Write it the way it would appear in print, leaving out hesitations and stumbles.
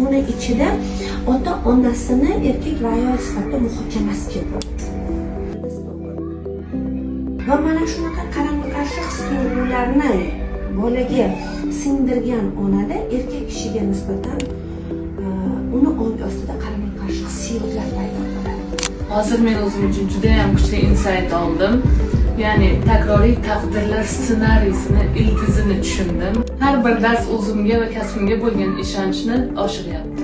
uni ichida ota-onasini erkak va ayol sifatida muhokamasi ketyapti. Va mana shunaqa qarama-qarshi his-tuyg'ularni bolaga singdirgan onada erkak kishiga nisbatan uni ong ostida qarama-qarshi hissiyotlar paydo bo'ladi. Hozir men o'zim uchun juda ham kuchli insight oldim. Ya'ni takroriy taqdirlar ssenariysini, ildizini tushundim. Har bir dars o'zimga va kasbimga bo'lgan ishonchni oshiryapti.